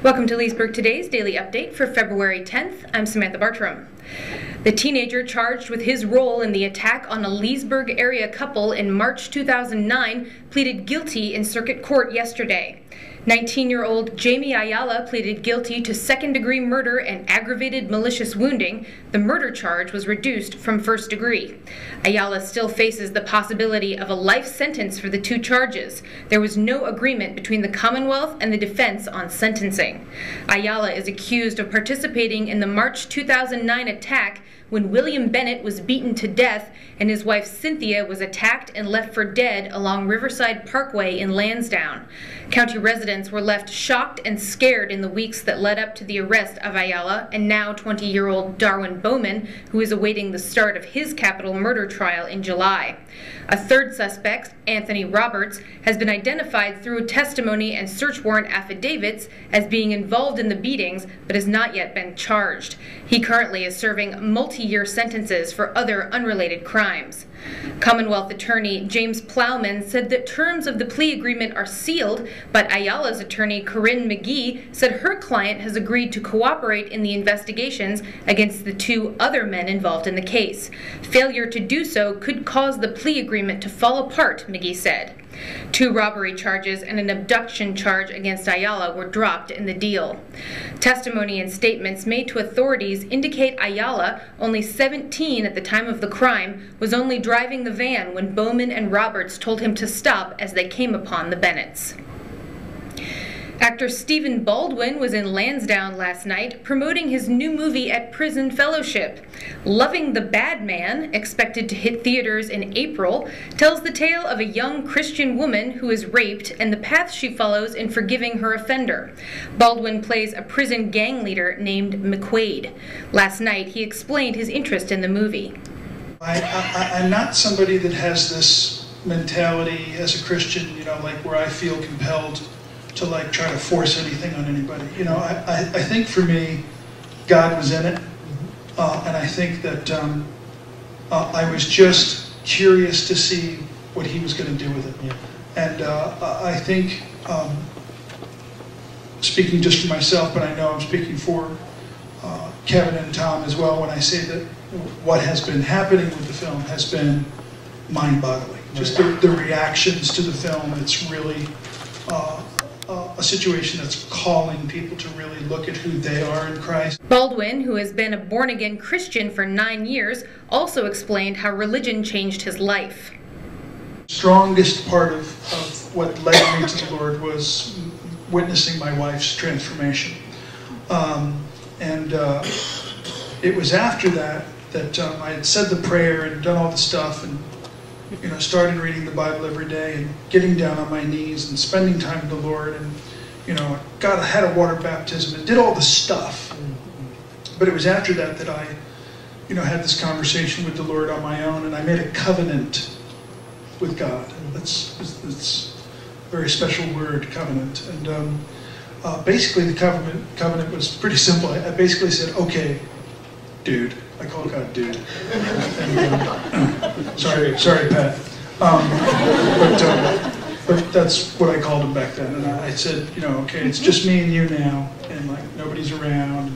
Welcome to Leesburg Today's Daily Update for February 10th. I'm Samantha Bartram. The teenager charged with his role in the attack on a Leesburg area couple in March 2009 pleaded guilty in circuit court yesterday. 19-year-old Jamie Ayala pleaded guilty to second-degree murder and aggravated malicious wounding. The murder charge was reduced from first degree. Ayala still faces the possibility of a life sentence for the two charges. There was no agreement between the Commonwealth and the defense on sentencing. Ayala is accused of participating in the March 2009 attack when William Bennett was beaten to death and his wife Cynthia was attacked and left for dead along Riverside Parkway in Lansdowne. County residents were left shocked and scared in the weeks that led up to the arrest of Ayala and now 20-year-old Darwin Bowman, who is awaiting the start of his capital murder trial in July. A third suspect, Anthony Roberts, has been identified through testimony and search warrant affidavits as being involved in the beatings, but has not yet been charged. He currently is serving multi-year sentences for other unrelated crimes. Commonwealth Attorney James Plowman said that terms of the plea agreement are sealed, but Ayala's attorney Corinne McGee said her client has agreed to cooperate in the investigations against the two other men involved in the case. Failure to do so could cause the plea agreement to fall apart, McGee said. 2 robbery charges and an abduction charge against Ayala were dropped in the deal. Testimony and statements made to authorities indicate Ayala, only 17 at the time of the crime, was only driving the van when Bowman and Roberts told him to stop as they came upon the Bennetts. Actor Stephen Baldwin was in Lansdowne last night promoting his new movie at Prison Fellowship. Loving the Bad Man, expected to hit theaters in April, tells the tale of a young Christian woman who is raped and the path she follows in forgiving her offender. Baldwin plays a prison gang leader named McQuaid. Last night, he explained his interest in the movie. I'm not somebody that has this mentality as a Christian, like where I feel compelled to try to force anything on anybody. I think for me, God was in it, and I think that I was just curious to see what He was going to do with it. Yeah. And I think, speaking just for myself, but I know I'm speaking for Kevin and Tom as well when I say that what has been happening with the film has been mind-boggling. Just the reactions to the film, it's really a situation that's calling people to really look at who they are in Christ. Baldwin, who has been a born-again Christian for 9 years, also explained how religion changed his life. The strongest part of what led me to the Lord was witnessing my wife's transformation. It was after that I had said the prayer and done all the stuff and started reading the Bible every day and getting down on my knees and spending time with the Lord and, I had a water baptism and did all the stuff. But it was after that I, had this conversation with the Lord on my own and I made a covenant with God. That's a very special word, covenant. And basically the covenant was pretty simple. I basically said, okay, dude. I call God dude. And, sorry, Pat. But that's what I called him back then. And I said, okay, it's just me and you now, and nobody's around.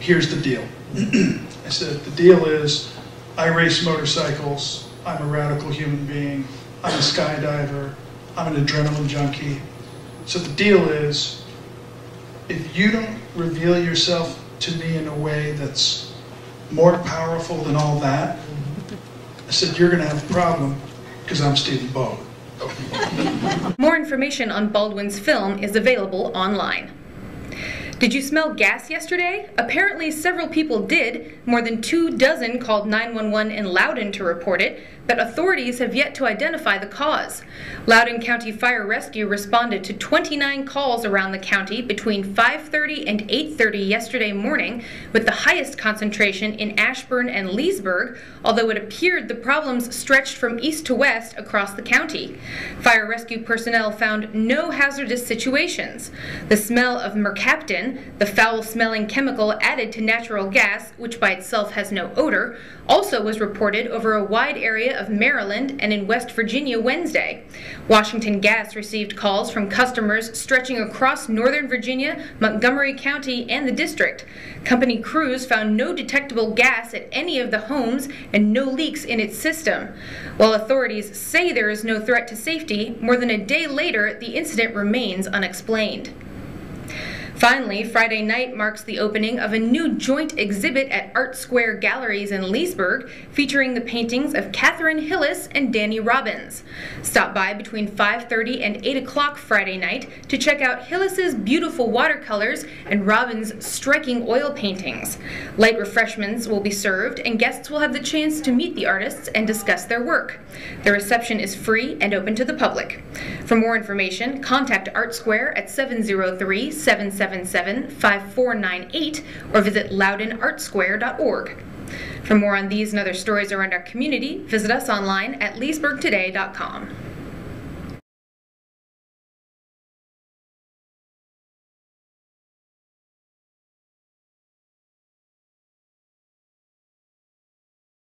Here's the deal. I said, the deal is, I race motorcycles. I'm a radical human being. I'm a skydiver. I'm an adrenaline junkie. So the deal is, if you don't reveal yourself to me in a way that's more powerful than all that, I said, you're going to have a problem because I'm Stephen Baldwin. More information on Baldwin's film is available online. Did you smell gas yesterday? Apparently several people did. More than 24 called 911 in Loudoun to report it, but authorities have yet to identify the cause. Loudoun County Fire Rescue responded to 29 calls around the county between 5:30 and 8:30 yesterday morning, with the highest concentration in Ashburn and Leesburg, although it appeared the problems stretched from east to west across the county. Fire rescue personnel found no hazardous situations. The smell of mercaptan, the foul-smelling chemical added to natural gas, which by itself has no odor, also was reported over a wide area of Maryland and in West Virginia Wednesday. Washington Gas received calls from customers stretching across Northern Virginia, Montgomery County, and the district. Company crews found no detectable gas at any of the homes and no leaks in its system. While authorities say there is no threat to safety, more than a day later, the incident remains unexplained. Finally, Friday night marks the opening of a new joint exhibit at Art Square Galleries in Leesburg, featuring the paintings of Catherine Hillis and Danny Robbins. Stop by between 5:30 and 8 o'clock Friday night to check out Hillis's beautiful watercolors and Robbins' striking oil paintings. Light refreshments will be served, and guests will have the chance to meet the artists and discuss their work. The reception is free and open to the public. For more information, contact Art Square at 703-777-5498 or visit loudounartsquare.org. For more on these and other stories around our community, visit us online at leesburgtoday.com.